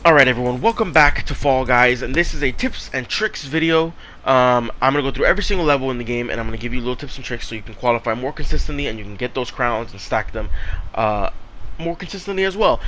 Alright everyone, welcome back to Fall Guys, and this is a tips and tricks video. I'm going to go through every single level in the game, and I'm going to give you little tips and tricks so you can qualify more consistently and you can get those crowns and stack them more consistently as well.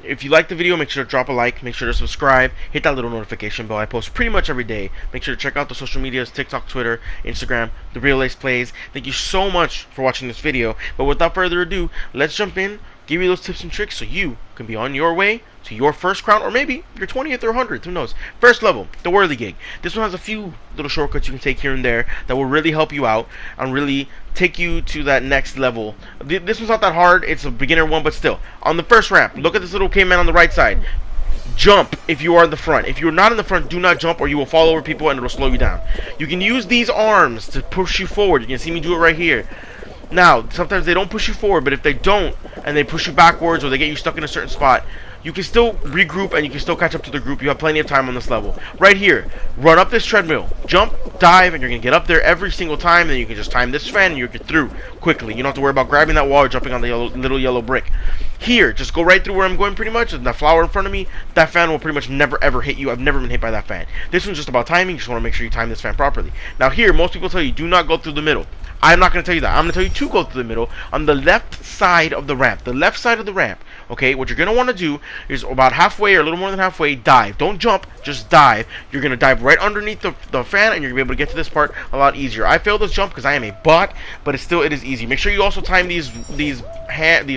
If you like the video, make sure to drop a like, make sure to subscribe, hit that little notification bell. I post pretty much every day. Make sure to check out the social medias, TikTok, Twitter, Instagram, The Real Ace Plays. Thank you so much for watching this video, but without further ado, let's jump in, give you those tips and tricks so you can be on your way to your first crown, or maybe your 20th or 100th, who knows. First level, the Whirligig. This one has a few little shortcuts you can take here and there that will really help you out and really take you to that next level. This one's not that hard, it's a beginner one, but still. On the first ramp, look at this little caveman on the right side. Jump if you are in the front. If you're not in the front, do not jump or you will fall over people and it will slow you down. You can use these arms to push you forward. You can see me do it right here. Now, sometimes they don't push you forward, but if they don't, and they push you backwards or they get you stuck in a certain spot, you can still regroup and you can still catch up to the group. You have plenty of time on this level. Right here, run up this treadmill, jump, dive, and you're going to get up there every single time. Then you can just time this fan and you'll get through quickly. You don't have to worry about grabbing that wall or jumping on the little yellow brick. Here, just go right through where I'm going pretty much. And that flower in front of me, that fan will pretty much never ever hit you. I've never been hit by that fan. This one's just about timing. You just want to make sure you time this fan properly. Now here, most people tell you do not go through the middle. I'm not going to tell you that. I'm going to tell you to go through the middle on the left side of the ramp. The left side of the ramp. Okay, what you're going to want to do is about halfway or a little more than halfway, dive. Don't jump, just dive. You're going to dive right underneath the fan and you're going to be able to get to this part a lot easier. I failed this jump because I am a bot, but it is easy. Make sure you also time these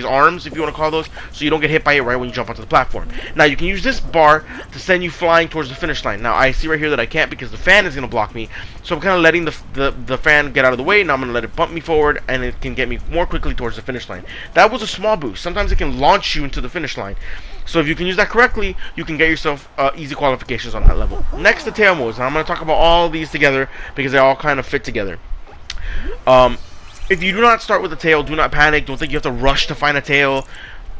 arms, if you want to call those, so you don't get hit by it right when you jump onto the platform. Now, you can use this bar to send you flying towards the finish line. Now, I see right here that I can't because the fan is going to block me, so I'm kind of letting the fan get out of the way. Now I'm going to let it bump me forward and it can get me more quickly towards the finish line. That was a small boost. Sometimes it can launch you into the finish line. So if you can use that correctly, you can get yourself easy qualifications on that level. Next, the tail moves. Now I'm going to talk about all these together because they all kind of fit together. If you do not start with a tail, do not panic. Don't think you have to rush to find a tail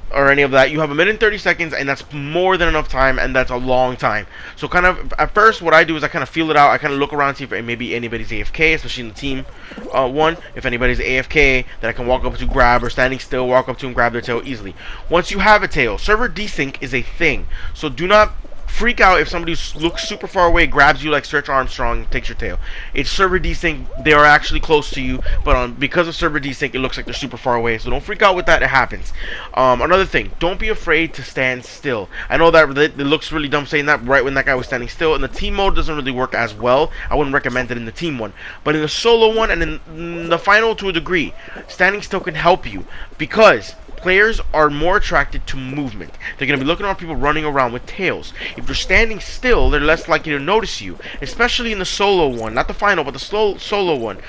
or any of that. You have 1 minute and 30 seconds, and that's more than enough time, and that's a long time. So kind of, at first, what I do is I kind of feel it out. I kind of look around, see if maybe anybody's AFK, especially in the team one. If anybody's AFK, then I can walk up to grab, or standing still, walk up to and grab their tail easily. Once you have a tail, server desync is a thing. So do not freak out if somebody looks super far away, grabs you like Stretch Armstrong, takes your tail. It's server desync. They are actually close to you, but because of server desync, it looks like they're super far away. So don't freak out with that. It happens. Another thing, don't be afraid to stand still. I know that it looks really dumb saying that right when that guy was standing still. In the team mode, doesn't really work as well. I wouldn't recommend it in the team one, but in the solo one and in the final to a degree, standing still can help you because players are more attracted to movement. They're going to be looking at people running around with tails. If you're standing still, they're less likely to notice you, especially in the solo one. Not the final, but the solo one.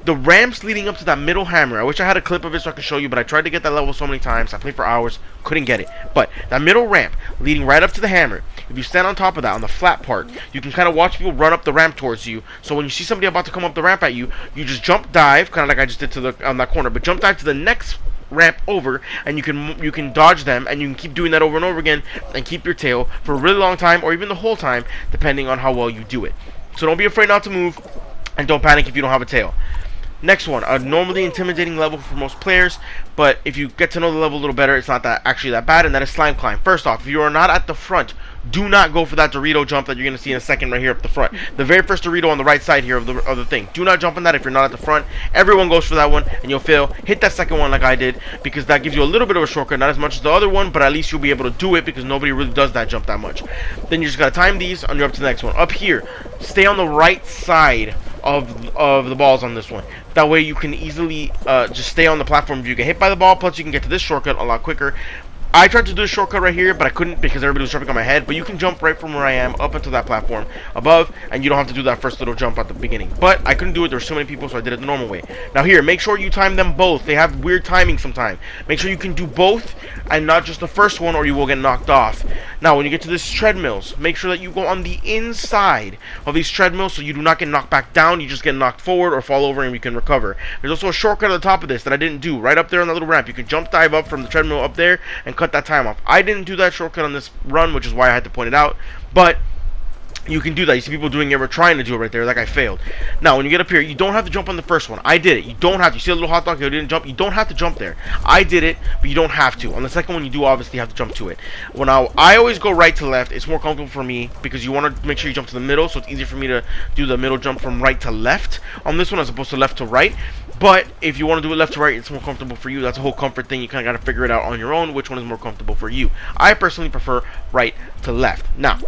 The ramps leading up to that middle hammer. I wish I had a clip of it so I could show you, but I tried to get that level so many times. I played for hours, couldn't get it. But that middle ramp leading right up to the hammer, if you stand on top of that, on the flat part, you can kind of watch people run up the ramp towards you. So when you see somebody about to come up the ramp at you, you just jump dive, kind of like I just did to on that corner, but jump dive to the next ramp over, and you can dodge them, and you can keep doing that over and over again and keep your tail for a really long time or even the whole time, depending on how well you do it. So don't be afraid not to move, and don't panic if you don't have a tail. Next one, a normally intimidating level for most players, but if you get to know the level a little better, it's not actually that bad, and that is Slime Climb. First off, if you are not at the front, do not go for that Dorito jump that you're going to see in a second right here up the front. The very first Dorito on the right side here of the thing. Do not jump on that if you're not at the front. Everyone goes for that one, and you'll fail. Hit that second one like I did, because that gives you a little bit of a shortcut, not as much as the other one, but at least you'll be able to do it, because nobody really does that jump that much. Then you just got to time these, and you're up to the next one. Up here, stay on the right side of the balls on this one. That way you can easily just stay on the platform if you get hit by the ball, plus you can get to this shortcut a lot quicker. I tried to do a shortcut right here, but I couldn't because everybody was jumping on my head. But you can jump right from where I am up into that platform above, and you don't have to do that first little jump at the beginning. But I couldn't do it. There were so many people, so I did it the normal way. Now here, make sure you time them both. They have weird timing sometimes. Make sure you can do both and not just the first one, or you will get knocked off. Now, when you get to this treadmills, make sure that you go on the inside of these treadmills so you do not get knocked back down. You just get knocked forward or fall over, and you can recover. There's also a shortcut at the top of this that I didn't do. Right up there on that little ramp, you can jump dive up from the treadmill up there and cut that time off. I didn't do that shortcut on this run, which is why I had to point it out, but You can do that. You see people doing it or trying to do it right there. That guy failed. Now, when you get up here, you don't have to jump on the first one. I did it. You don't have to. You see a little hot dog? You didn't jump. You don't have to jump there. I did it, but you don't have to. On the second one, you do obviously have to jump to it. When I always go right to left. It's more comfortable for me because you want to make sure you jump to the middle, so it's easier for me to do the middle jump from right to left on this one as opposed to left to right. But if you want to do it left to right, it's more comfortable for you. That's a whole comfort thing. You kind of got to figure it out on your own, which one is more comfortable for you. I personally prefer right to left. Now,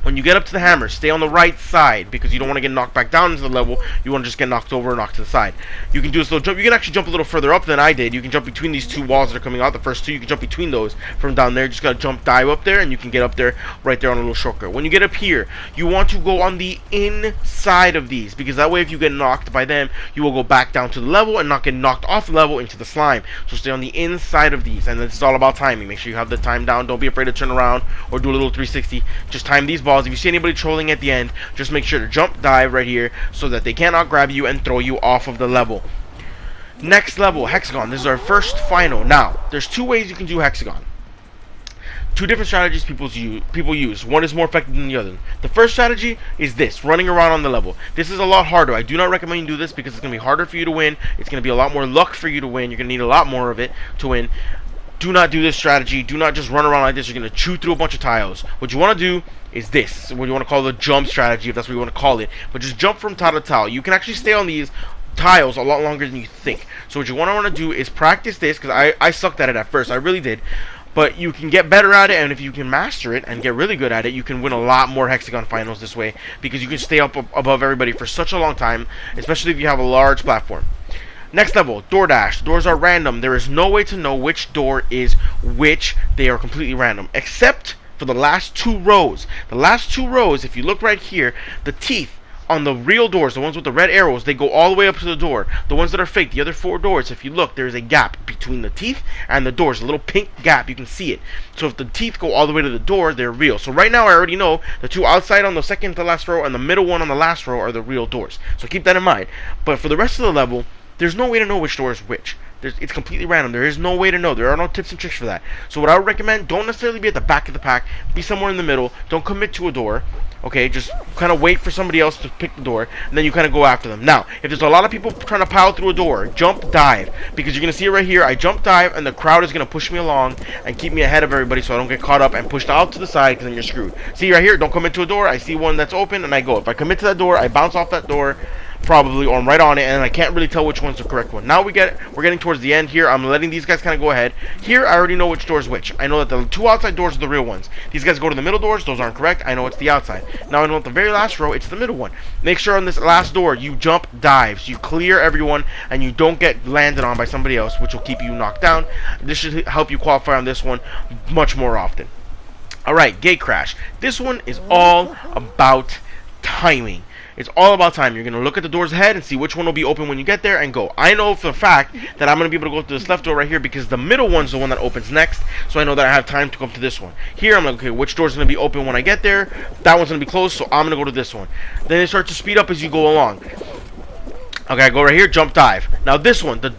when you get up to the hammer, stay on the right side because you don't want to get knocked back down into the level. You want to just get knocked over or knocked to the side. You can do this little jump. You can actually jump a little further up than I did. You can jump between these two walls that are coming out. The first two, you can jump between those from down there. Just got to jump, dive up there, and you can get up there right there on a little shortcut. When you get up here, you want to go on the inside of these because that way if you get knocked by them, you will go back down to the level and not get knocked off the level into the slime. So stay on the inside of these, and this is all about timing. Make sure you have the time down. Don't be afraid to turn around or do a little 360. Just time these balls. If you see anybody trolling at the end, just make sure to jump dive right here so that they cannot grab you and throw you off of the level. Next level, hexagon. This is our first final. Now, there's two ways you can do hexagon. Two different strategies people use. One is more effective than the other. The first strategy is this, running around on the level. This is a lot harder. I do not recommend you do this because it's going to be harder for you to win. It's going to be a lot more luck for you to win. You're going to need a lot more of it to win. Do not do this strategy. Do not just run around like this. You're going to chew through a bunch of tiles. What you want to do is this. What you want to call the jump strategy, if that's what you want to call it. But just jump from tile to tile. You can actually stay on these tiles a lot longer than you think. So what you want to do is practice this, because I sucked at it at first. I really did. But you can get better at it, and if you can master it and get really good at it, you can win a lot more hexagon finals this way, because you can stay up above everybody for such a long time, especially if you have a large platform. Next level, DoorDash. Doors are random. There is no way to know which door is which. They are completely random, except for the last two rows. The last two rows, if you look right here, the teeth on the real doors, the ones with the red arrows, they go all the way up to the door. The ones that are fake, the other four doors, if you look, there is a gap between the teeth and the doors, a little pink gap. You can see it. So if the teeth go all the way to the door, they're real. So right now I already know the two outside on the second to last row and the middle one on the last row are the real doors. So keep that in mind. But for the rest of the level, there's no way to know which door is which. It's completely random. There is no way to know. There are no tips and tricks for that. So what I would recommend, don't necessarily be at the back of the pack. Be somewhere in the middle. Don't commit to a door. Okay, just kind of wait for somebody else to pick the door, and then you kind of go after them. Now, if there's a lot of people trying to pile through a door, jump dive, because you're going to see it right here. I jump dive, and the crowd is going to push me along and keep me ahead of everybody so I don't get caught up and pushed out to the side, because then you're screwed. See right here, don't commit to a door. I see one that's open, and I go. If I commit to that door, I bounce off that door, probably, or I'm right on it, and I can't really tell which one's the correct one. Now we're getting towards the end here. I'm letting these guys kind of go ahead. Here, I already know which door is which. I know that the two outside doors are the real ones. These guys go to the middle doors. Those aren't correct. I know it's the outside. Now I know at the very last row, it's the middle one. Make sure on this last door, you jump dives. You clear everyone, and you don't get landed on by somebody else, which will keep you knocked down. This should help you qualify on this one much more often. Alright, gate crash. This one is all about timing. It's all about time. You're going to look at the doors ahead and see which one will be open when you get there and go. I know for a fact that I'm going to be able to go to this left door right here because the middle one's the one that opens next. So I know that I have time to come to this one. Here, I'm like, okay, which door's going to be open when I get there? That one's going to be closed, so I'm going to go to this one. Then it starts to speed up as you go along. Okay, I go right here, jump dive. Now this one, the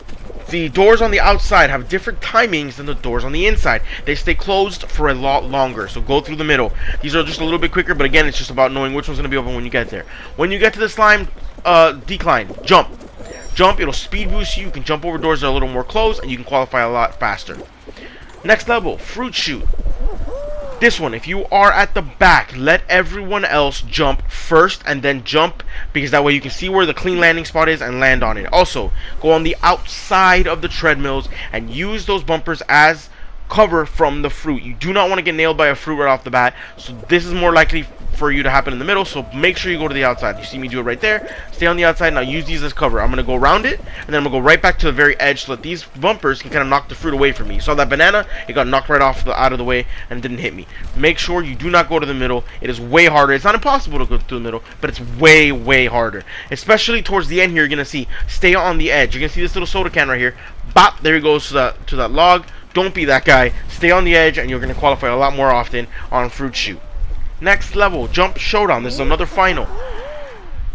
doors on the outside have different timings than the doors on the inside. They stay closed for a lot longer, so go through the middle. These are just a little bit quicker, but again, it's just about knowing which one's going to be open when you get there. When you get to the slime decline, jump. Jump, it'll speed boost you. You can jump over doors that are a little more closed, and you can qualify a lot faster. Next level, fruit chute. This one, if you are at the back, let everyone else jump first and then jump, because that way you can see where the clean landing spot is and land on it. Also, go on the outside of the treadmills and use those bumpers as cover from the fruit. You do not want to get nailed by a fruit right off the bat, so this is more likely for you to happen in the middle, so make sure you go to the outside. You see me do it right there. Stay on the outside. Now use these as cover. I'm going to go around it, and then I'm going to go right back to the very edge so that these bumpers can kind of knock the fruit away from me. You saw that banana? It got knocked right off out of the way and didn't hit me. Make sure you do not go to the middle. It is way harder. It's not impossible to go through the middle, but it's way, way harder. Especially towards the end here, you're going to see, stay on the edge. You're going to see this little soda can right here. Bop, there he goes to that log. Don't be that guy. Stay on the edge, and you're going to qualify a lot more often on fruit chute. Next level, jump showdown. This is another final.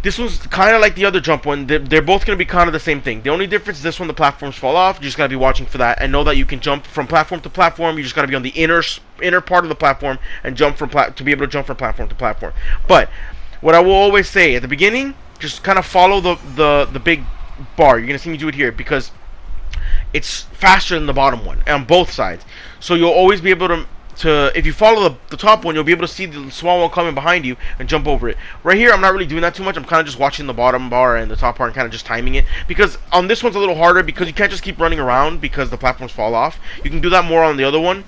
This one's kind of like the other jump one. They're both going to be kind of the same thing. The only difference is this one, the platforms fall off. You just got to be watching for that and know that you can jump from platform to platform. You just got to be on the inner part of the platform and jump from to be able to jump from platform to platform. But what I will always say at the beginning, just kind of follow the big bar. You're going to see me do it here because it's faster than the bottom one on both sides. So you'll always be able to if you follow the top one, you'll be able to see the small one coming behind you and jump over it. Right here, I'm not really doing that too much. I'm kind of just watching the bottom bar and the top bar and kind of just timing it. Because on this one's a little harder because you can't just keep running around because the platforms fall off. You can do that more on the other one.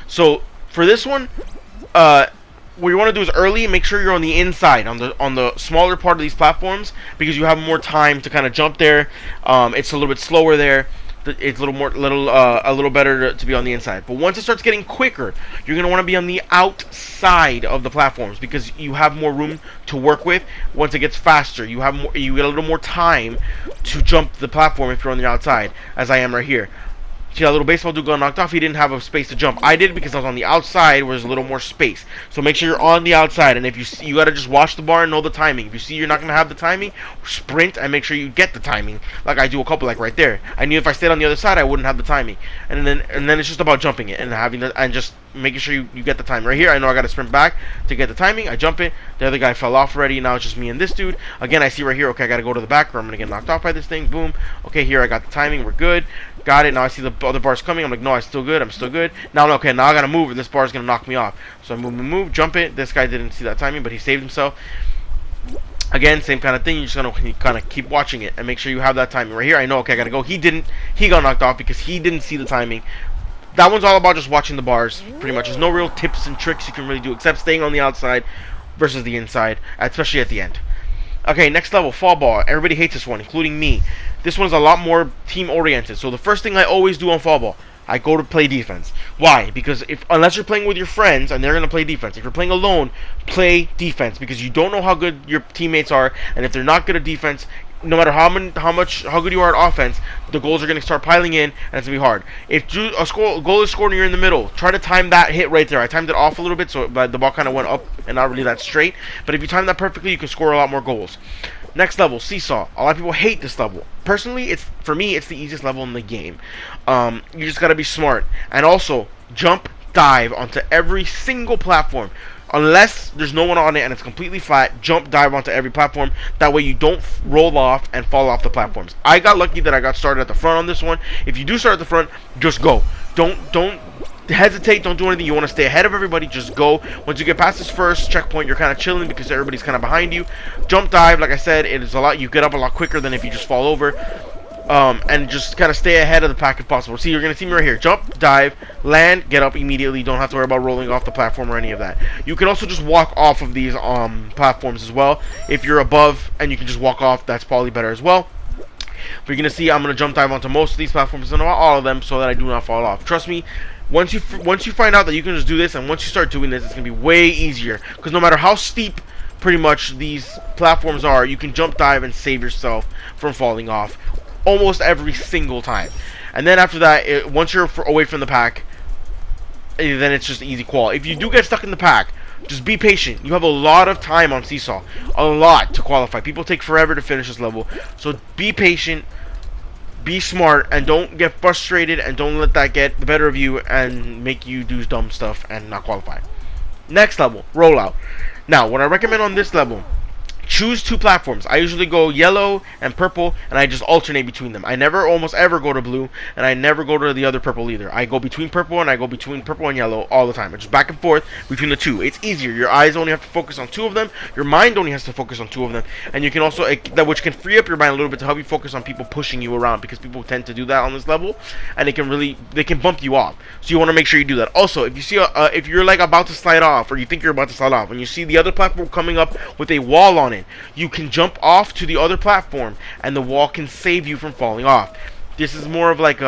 So for this one, what you want to do is early, make sure you're on the inside, on the smaller part of these platforms, because you have more time to kind of jump there. It's a little bit slower there. It's a little better to be on the inside. But once it starts getting quicker, you're gonna want to be on the outside of the platforms because you have more room to work with. Once it gets faster, you get a little more time to jump the platform if you're on the outside, as I am right here. See that little baseball dude got knocked off? He didn't have a space to jump. I did because I was on the outside where there's a little more space. So make sure you're on the outside. And if you gotta just watch the bar and know the timing. If you see you're not gonna have the timing, sprint and make sure you get the timing. Like I do a couple like right there. I knew if I stayed on the other side I wouldn't have the timing. And then it's just about jumping it and having and just making sure you get the time. Right here I know I gotta sprint back to get the timing. I jump it. The other guy fell off already. Now it's just me and this dude. Again I see right here, okay, I gotta go to the back or I'm gonna get knocked off by this thing. Boom. Okay, here I got the timing, we're good. Got it. Now I see the other bars coming. I'm like, no, I'm still good. I'm still good. Now, okay, now I gotta move, and this bar is gonna knock me off. So I move, jump it. This guy didn't see that timing, but he saved himself. Again, same kind of thing. You're just gonna kind of keep watching it and make sure you have that timing. Right here, I know. Okay, I gotta go. He didn't. He got knocked off because he didn't see the timing. That one's all about just watching the bars. Pretty much. There's no real tips and tricks you can really do except staying on the outside versus the inside, especially at the end. Okay, next level, fall ball. Everybody hates this one, including me. This one's a lot more team-oriented. So the first thing I always do on fall ball, I go to play defense. Why? Because unless you're playing with your friends and they're going to play defense. If you're playing alone, play defense because you don't know how good your teammates are, and if they're not good at defense, no matter how good you are at offense, the goals are going to start piling in, and it's going to be hard. If a goal is scored and you're in the middle, try to time that hit right there. I timed it off a little bit, so the ball kind of went up and not really that straight. But if you time that perfectly, you can score a lot more goals. Next level, seesaw. A lot of people hate this level. Personally, for me, it's the easiest level in the game. You just got to be smart. And also, jump, dive onto every single platform. Unless there's no one on it and it's completely flat, jump, dive onto every platform. That way you don't roll off and fall off the platforms. I got lucky that I got started at the front on this one. If you do start at the front, just go. Don't hesitate, don't do anything. You want to stay ahead of everybody, just go. Once you get past this first checkpoint, you're kind of chilling because everybody's kind of behind you. Jump, dive, like I said, it is you get up a lot quicker than if you just fall over. And just kind of stay ahead of the pack if possible. See, you're going to see me right here. Jump, dive, land, get up immediately. Don't have to worry about rolling off the platform or any of that. You can also just walk off of these platforms as well. If you're above and you can just walk off, that's probably better as well. But you're going to see I'm going to jump dive onto most of these platforms and not all of them so that I do not fall off. Trust me, once you find out that you can just do this and once you start doing this, it's going to be way easier. Because no matter how steep pretty much these platforms are, you can jump dive and save yourself from falling off almost every single time. And then after that, once you're away from the pack, then it's just easy qual. If you do get stuck in the pack, just be patient. You have a lot of time on Seesaw. A lot to qualify. People take forever to finish this level. So be patient, be smart, and don't get frustrated, and don't let that get the better of you and make you do dumb stuff and not qualify. Next level, rollout. Now, what I recommend on this level, choose two platforms. I usually go yellow and purple, and I just alternate between them. I never almost ever go to blue, and I never go to the other purple either. I go between purple and I go between purple and yellow all the time. It's just back and forth between the two. It's easier. Your eyes only have to focus on two of them. Your mind only has to focus on two of them. And you can also, which can free up your mind a little bit to help you focus on people pushing you around, because people tend to do that on this level, and they can bump you off. So you want to make sure you do that. Also, if you see, if you're like about to slide off, or you think you're about to slide off, and you see the other platform coming up with a wall on it, you can jump off to the other platform and the wall can save you from falling off. This is more of like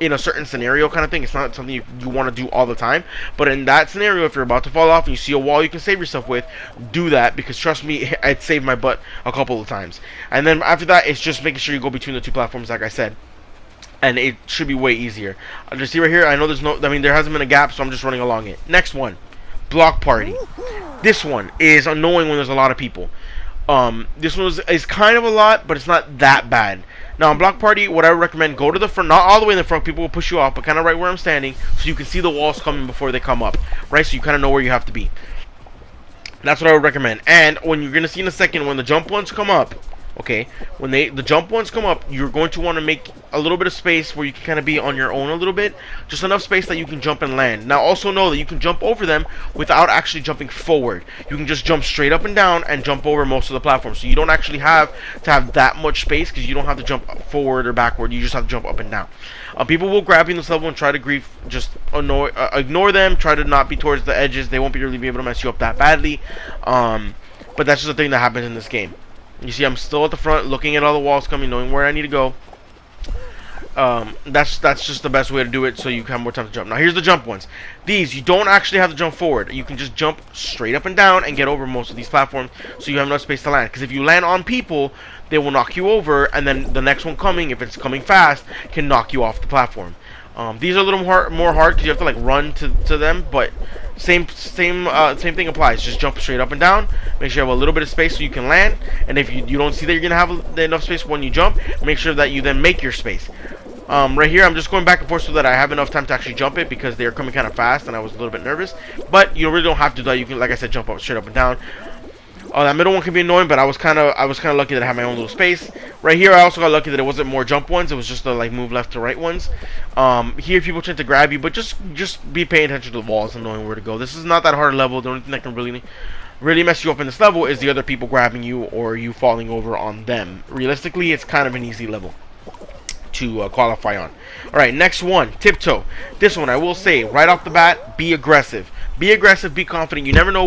in a certain scenario kind of thing. It's not something you want to do all the time, but in that scenario, if you're about to fall off and you see a wall you can save yourself with, do that, because trust me, it saved my butt a couple of times. And then after that, it's just making sure you go between the two platforms like I said, and it should be way easier. Just see right here, I know there hasn't been a gap, so I'm just running along it. Next one, Block Party. This one is annoying when there's a lot of people. This one is kind of a lot, but it's not that bad. Now, on Block Party, what I would recommend, go to the front, not all the way in the front, people will push you off, but kind of right where I'm standing, so you can see the walls coming before they come up, right? So you kind of know where you have to be. That's what I would recommend. And when you're going to see in a second, when the jump ones come up, okay, when the jump ones come up, you're going to want to make a little bit of space where you can kind of be on your own a little bit, just enough space that you can jump and land. Now also know that you can jump over them without actually jumping forward. You can just jump straight up and down and jump over most of the platform, so you don't actually have to have that much space, because you don't have to jump forward or backward. You just have to jump up and down. People will grab you in this level and try to grief, just ignore them, try to not be towards the edges. They won't really be able to mess you up that badly, but that's just the thing that happens in this game. You see, I'm still at the front, looking at all the walls coming, knowing where I need to go. That's just the best way to do it, so you have more time to jump. Now, here's the jump ones. These, you don't actually have to jump forward. You can just jump straight up and down and get over most of these platforms, so you have enough space to land. Because if you land on people, they will knock you over, and then the next one coming, if it's coming fast, can knock you off the platform. These are a little more hard because you have to like run to them, but same thing applies. Just jump straight up and down. Make sure you have a little bit of space so you can land. And if you don't see that you're gonna have enough space when you jump, make sure that you then make your space. Right here, I'm just going back and forth so that I have enough time to actually jump it, because they're coming kind of fast and I was a little bit nervous. But you really don't have to do that. You can, like I said, jump up straight up and down. That middle one can be annoying, but I was kind of lucky that I had my own little space. Right here, I also got lucky that it wasn't more jump ones. It was just the like move left to right ones. Here, people tend to grab you, but just be paying attention to the walls and knowing where to go. This is not that hard a level. The only thing that can really mess you up in this level is the other people grabbing you or you falling over on them. Realistically, it's kind of an easy level to qualify on. Alright, next one, Tiptoe. This one, I will say, right off the bat, be aggressive. Be aggressive, be confident. You never know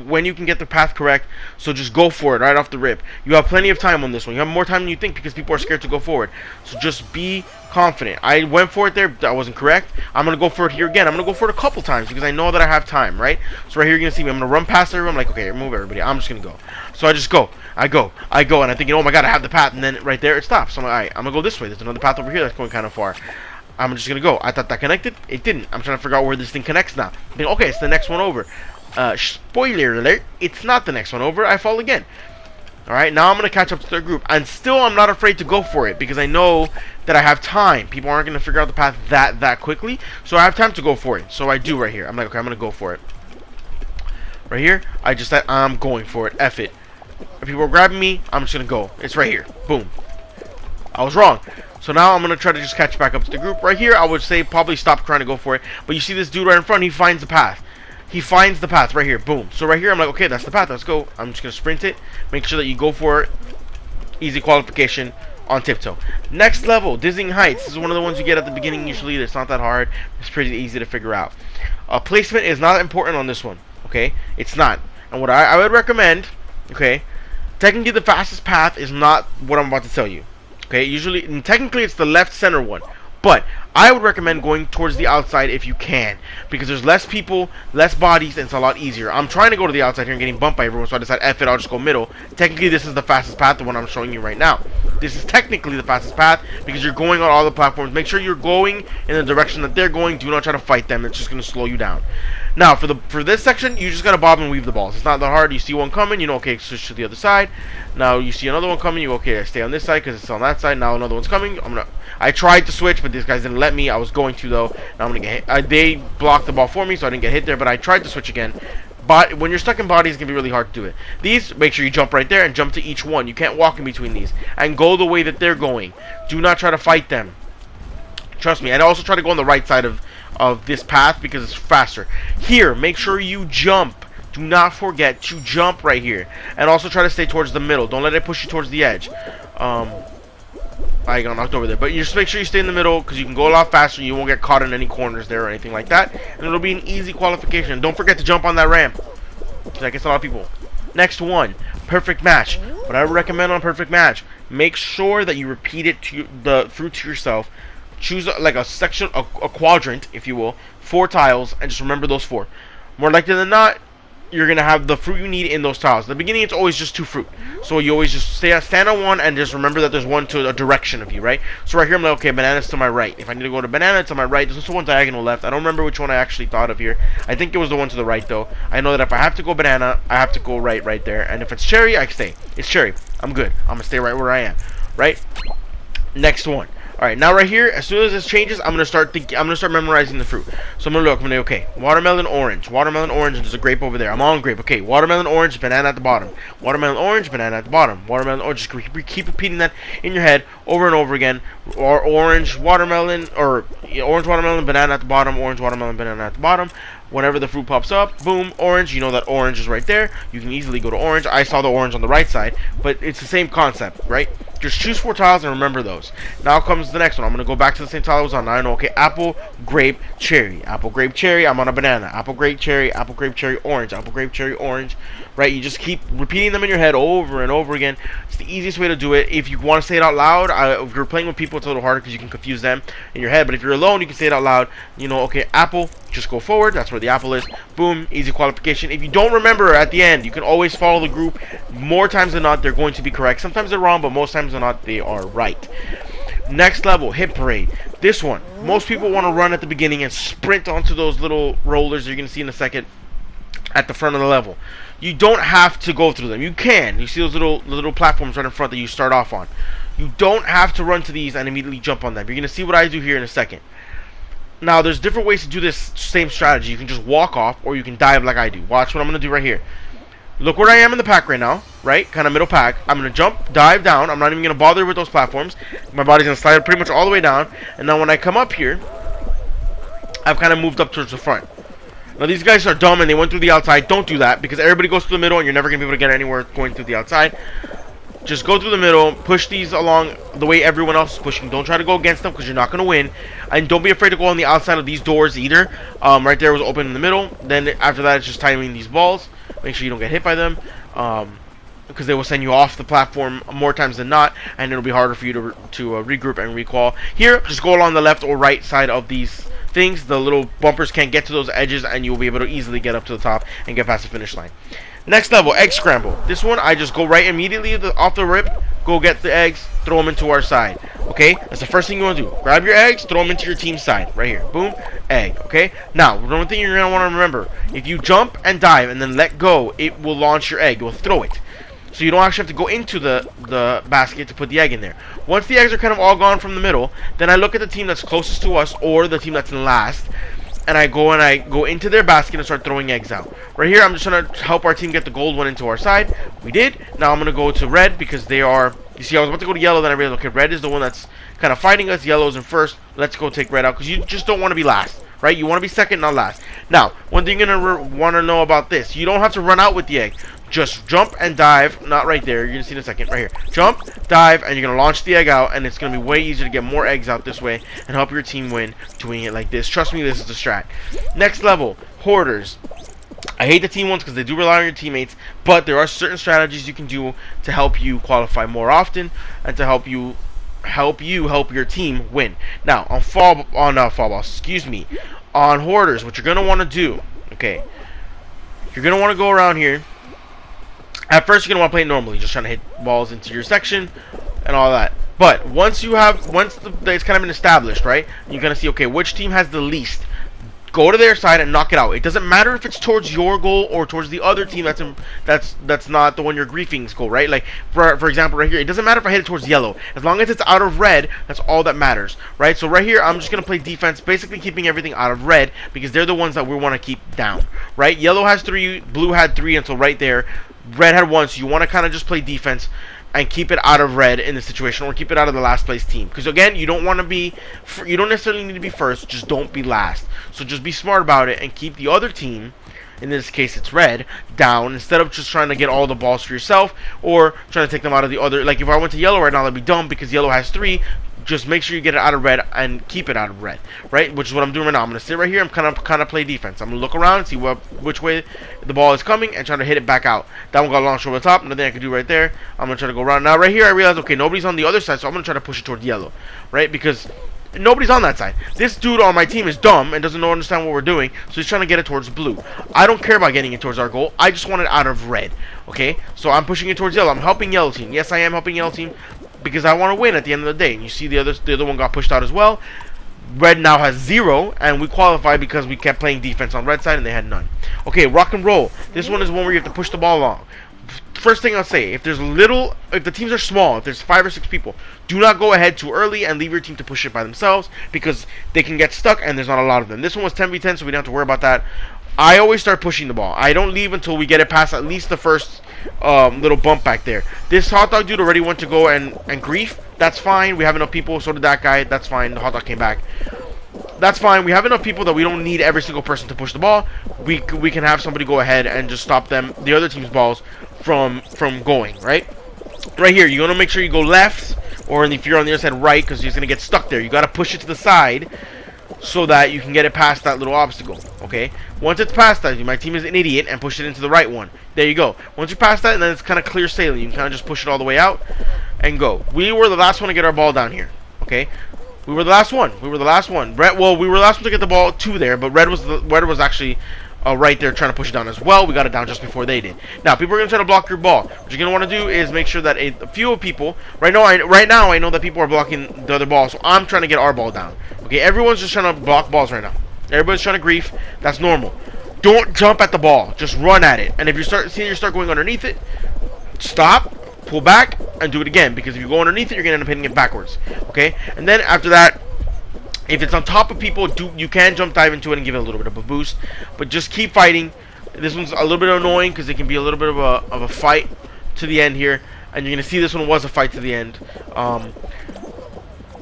when you can get the path correct, so just go for it right off the rip. You have plenty of time on this one. You have more time than you think because people are scared to go forward. So just be confident. I went for it there, that wasn't correct. I'm going to go for it here again. I'm going to go for it a couple times because I know that I have time, right? So right here you're going to see me. I'm going to run past everyone. I'm like, okay, move everybody. I'm just going to go. So I just go. I go, and I think, oh my god, I have the path, and then right there it stops. So I'm like, alright, I'm going to go this way. There's another path over here that's going kind of far. I'm just going to go. I thought that connected. It didn't. I'm trying to figure out where this thing connects now. I think, okay, it's the next one over. Spoiler alert, it's not the next one over. I fall again. Alright, now I'm going to catch up to their group. And still, I'm not afraid to go for it because I know that I have time. People aren't going to figure out the path that quickly. So I have time to go for it. So I do right here. I'm like, okay, I'm going to go for it. Right here, I just said, I'm going for it. F it. If people are grabbing me, I'm just going to go. It's right here. Boom. I was wrong. So now I'm going to try to just catch back up to the group. Right here, I would say probably stop trying to go for it. But you see this dude right in front, he finds the path. He finds the path right here. Boom. So right here, I'm like, okay, that's the path. Let's go. I'm just going to sprint it. Make sure that you go for it. Easy qualification on Tiptoe. Next level, Dizzying Heights. This is one of the ones you get at the beginning usually. It's not that hard. It's pretty easy to figure out. Placement is not important on this one. Okay? It's not. And what I would recommend, okay, technically the fastest path is not what I'm about to tell you. Okay, usually, and technically it's the left center one, but I would recommend going towards the outside if you can, because there's less people, less bodies, and it's a lot easier. I'm trying to go to the outside here and getting bumped by everyone, so I decided, F it, I'll just go middle. Technically, this is the fastest path, the one I'm showing you right now. This is technically the fastest path, because you're going on all the platforms. Make sure you're going in the direction that they're going. Do not try to fight them. It's just going to slow you down. Now, for this section, you just gotta bob and weave the balls. It's not that hard. You see one coming, you know, okay, switch to the other side. Now you see another one coming, you go, okay, I stay on this side because it's on that side. Now another one's coming. I tried to switch, but these guys didn't let me. I was going to though. Now I'm gonna get hit. They blocked the ball for me, so I didn't get hit there. But I tried to switch again. But when you're stuck in bodies, it's gonna be really hard to do it. These, make sure you jump right there and jump to each one. You can't walk in between these and go the way that they're going. Do not try to fight them. Trust me. And also try to go on the right side of this path because it's faster. Here, make sure you jump. Do not forget to jump right here. And also try to stay towards the middle. Don't let it push you towards the edge. I got knocked over there. But you just make sure you stay in the middle because you can go a lot faster. You won't get caught in any corners there or anything like that. And it'll be an easy qualification. Don't forget to jump on that ramp. I guess a lot of people. Next one, Perfect Match. What I would recommend on Perfect Match, make sure that you repeat it through to yourself. Choose like a section, a quadrant, if you will, 4 tiles, and just remember those 4. More likely than not, you're gonna have the fruit you need in those tiles. In the beginning, it's always just 2 fruit, so you always just stand on one and just remember that there's one to a direction of you, right? So right here, I'm like, okay, banana's to my right. If I need to go to banana, it's to my right. There's also one diagonal left. I don't remember which one I actually thought of here. I think it was the one to the right, though. I know that if I have to go banana, I have to go right there. And if it's cherry, I stay. It's cherry. I'm good. I'm gonna stay right where I am, right? Next one. Alright, now right here, as soon as this changes, I'm gonna start memorizing the fruit. So I'm gonna look, okay, watermelon, orange, and there's a grape over there. I'm on grape. Okay, watermelon, orange, banana at the bottom. Watermelon, orange, banana at the bottom. Watermelon, orange. Just keep repeating that in your head over and over again. Or orange, watermelon, or orange, watermelon, banana at the bottom. Orange, watermelon, banana at the bottom. Whenever the fruit pops up, boom, orange. You know that orange is right there. You can easily go to orange. I saw the orange on the right side, but it's the same concept, right? Just choose 4 tiles and remember those. Now comes the next one. I'm going to go back to the same tile I was on. Now I know, okay, apple, grape, cherry. Apple, grape, cherry. I'm on a banana. Apple, grape, cherry. Apple, grape, cherry, orange. Apple, grape, cherry, orange. Right? You just keep repeating them in your head over and over again. It's the easiest way to do it. If you want to say it out loud, if you're playing with people, it's a little harder because you can confuse them in your head. But if you're alone, you can say it out loud. You know, okay, apple, just go forward. That's where the apple is. Boom, easy qualification. If you don't remember at the end, you can always follow the group. More times than not, they're going to be correct. Sometimes they're wrong, but most times than not, they are right. Next level, hit parade. This one, most people want to run at the beginning and sprint onto those little rollers you're going to see in a second at the front of the level. You don't have to go through them. You can. You see those little platforms right in front that you start off on. You don't have to run to these and immediately jump on them. You're going to see what I do here in a second. Now, there's different ways to do this same strategy. You can just walk off, or you can dive like I do. Watch what I'm going to do right here. Look where I am in the pack right now, right? Kind of middle pack. I'm going to jump, dive down. I'm not even going to bother with those platforms. My body's going to slide pretty much all the way down. And now when I come up here, I've kind of moved up towards the front. Now, these guys are dumb and they went through the outside. Don't do that, because everybody goes through the middle and you're never going to be able to get anywhere going through the outside. Just go through the middle, push these along the way everyone else is pushing. Don't try to go against them because you're not going to win. And don't be afraid to go on the outside of these doors either. Right there was open in the middle. Then after that, it's just timing these balls. Make sure you don't get hit by them. Because they will send you off the platform more times than not. And it'll be harder for you to regroup and requal. Here, just go along the left or right side of these things. The little bumpers can't get to those edges. And you'll be able to easily get up to the top and get past the finish line. Next level, egg scramble. This one, I just go right immediately off the rip, go get the eggs, throw them into our side. Okay, that's the first thing you want to do. Grab your eggs, throw them into your team's side. Right here, boom, egg. Okay, now, one thing you're going to want to remember, if you jump and dive and then let go, it will launch your egg, it will throw it. So you don't actually have to go into the basket to put the egg in there. Once the eggs are kind of all gone from the middle, then I look at the team that's closest to us or the team that's in last, and I go into their basket and start throwing eggs out. Right here, I'm just trying to help our team get the gold one into our side. We did. Now I'm going to go to red because they are... You see, I was about to go to yellow, then I realized, okay, red is the one that's kind of fighting us. Yellow is in first. Let's go take red out because you just don't want to be last, right? You want to be second, not last. Now, one thing you're going to want to know about this, you don't have to run out with the egg. Just jump and dive. Not right there. You're going to see in a second. Right here. Jump, dive, and you're going to launch the egg out. And it's going to be way easier to get more eggs out this way and help your team win doing it like this. Trust me, this is the strat. Next level, hoarders. I hate the team ones because they do rely on your teammates. But there are certain strategies you can do to help you qualify more often and to help your team win. Now, on fall balls, excuse me. On hoarders, what you're going to want to do, okay, you're going to want to go around here. At first, you're going to want to play it normally, just trying to hit balls into your section and all that. But once it's kind of been established, right, you're going to see, okay, which team has the least. Go to their side and knock it out. It doesn't matter if it's towards your goal or towards the other team that's not the one you're griefing's goal, right? Like, for example, right here, it doesn't matter if I hit it towards yellow. As long as it's out of red, that's all that matters, right? So right here, I'm just going to play defense, basically keeping everything out of red because they're the ones that we want to keep down, right? Yellow has 3, blue had 3 until right there. Red had 1, so you want to kind of just play defense and keep it out of red in this situation, or keep it out of the last place team. Because again, you don't necessarily need to be first, just don't be last. So just be smart about it and keep the other team, in this case it's red, down, instead of just trying to get all the balls for yourself, or trying to take them out of the other. Like if I went to yellow right now, that'd be dumb because yellow has 3. Just make sure you get it out of red and keep it out of red, right? Which is what I'm doing right now. I'm gonna sit right here. I'm kind of play defense. I'm gonna look around and see which way the ball is coming and try to hit it back out. That one got launched over the top. Nothing I can do right there. I'm gonna try to go around. Now right here, I realize, okay, nobody's on the other side, so I'm gonna try to push it toward yellow, right? Because Nobody's on that side. This dude on my team is dumb and doesn't understand what we're doing, so he's trying to get it towards blue. I don't care about getting it towards our goal. I just want it out of red. Okay? So I'm pushing it towards yellow. I'm helping yellow team. Yes, I am helping yellow team because I want to win at the end of the day. And you see the other one got pushed out as well. Red now has 0, and we qualified because we kept playing defense on red side and they had none. Okay, rock and roll. This one is one where you have to push the ball along. First thing I'll say, if the teams are small, if there's 5 or 6 people, do not go ahead too early and leave your team to push it by themselves because they can get stuck and there's not a lot of them. This one was 10v10, so we don't have to worry about that. I always start pushing the ball. I don't leave until we get it past at least the first little bump back there. This hot dog dude already went to go and grief. That's fine. We have enough people. So did that guy. That's fine. The hot dog came back. That's fine. We have enough people that we don't need every single person to push the ball. We can have somebody go ahead and just stop them, the other team's balls, from going, right? Right here, you're going to make sure you go left, or if you're on the other side, right, because you're going to get stuck there. You got to push it to the side so that you can get it past that little obstacle, okay? Once it's past that, my team is an idiot and push it into the right one. There you go. Once you pass that, and then it's kind of clear sailing. You can kind of just push it all the way out and go. We were the last one to get our ball down here, okay? We were the last one. We were the last one. Red, well, we were the last one to get the ball to there, but red was actually right there trying to push it down as well. We got it down just before they did. Now, people are going to try to block your ball. What you're going to want to do is make sure that a few people, right now I know that people are blocking the other ball, so I'm trying to get our ball down. Okay, everyone's just trying to block balls right now. Everybody's trying to grief. That's normal. Don't jump at the ball. Just run at it. And if you start going underneath it, stop, pull back, and do it again. Because if you go underneath it, you're going to end up hitting it backwards. Okay? And then after that, if it's on top of people, you can jump dive into it and give it a little bit of a boost. But just keep fighting. This one's a little bit annoying because it can be a little bit of a fight to the end here. And you're going to see this one was a fight to the end.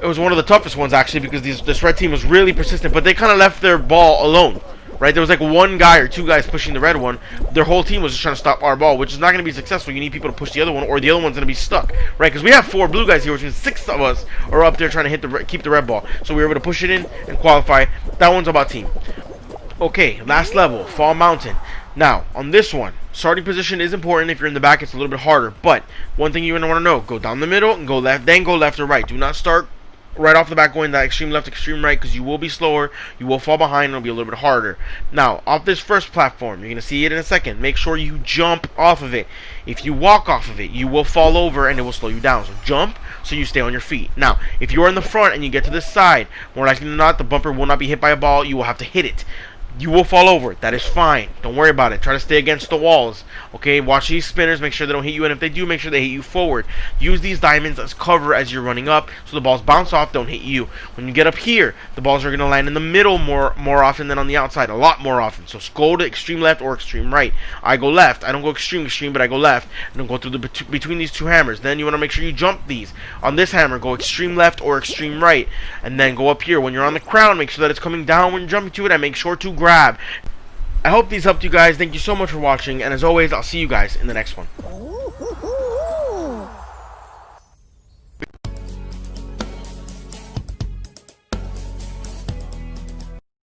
It was one of the toughest ones, actually, because this red team was really persistent. But they kind of left their ball alone. Right, there was like one guy or 2 guys pushing the red one. Their whole team was just trying to stop our ball, which is not going to be successful. You need people to push the other one, or the other one's going to be stuck, right? Because we have 4 blue guys here, which means 6 of us are up there trying to keep the red ball. So we were able to push it in and qualify. That one's about team. Okay, last level, Fall Mountain. Now, on this one, starting position is important. If you're in the back, it's a little bit harder. But one thing you're going to want to know: go down the middle and go left, then go left or right. Do not start right off the bat going that extreme left, extreme right, because you will be slower, you will fall behind, and it'll be a little bit harder. Now, off this first platform, you're going to see it in a second. Make sure you jump off of it. If you walk off of it, you will fall over and it will slow you down. So jump so you stay on your feet. Now, if you're in the front and you get to this side, more likely than not, the bumper will not be hit by a ball. You will have to hit it. You will fall over. That is fine. Don't worry about it. Try to stay against the walls. Okay? Watch these spinners. Make sure they don't hit you. And if they do, make sure they hit you forward. Use these diamonds as cover as you're running up so the balls bounce off, don't hit you. When you get up here, the balls are going to land in the middle more often than on the outside. A lot more often. So go to extreme left or extreme right. I go left. I don't go extreme, but I go left. And then go through between these 2 hammers. Then you want to make sure you jump these. On this hammer, go extreme left or extreme right. And then go up here. When you're on the crown, make sure that it's coming down when you're jumping to it. And make sure to grab. I hope these helped you guys. Thank you so much for watching, and as always, I'll see you guys in the next one.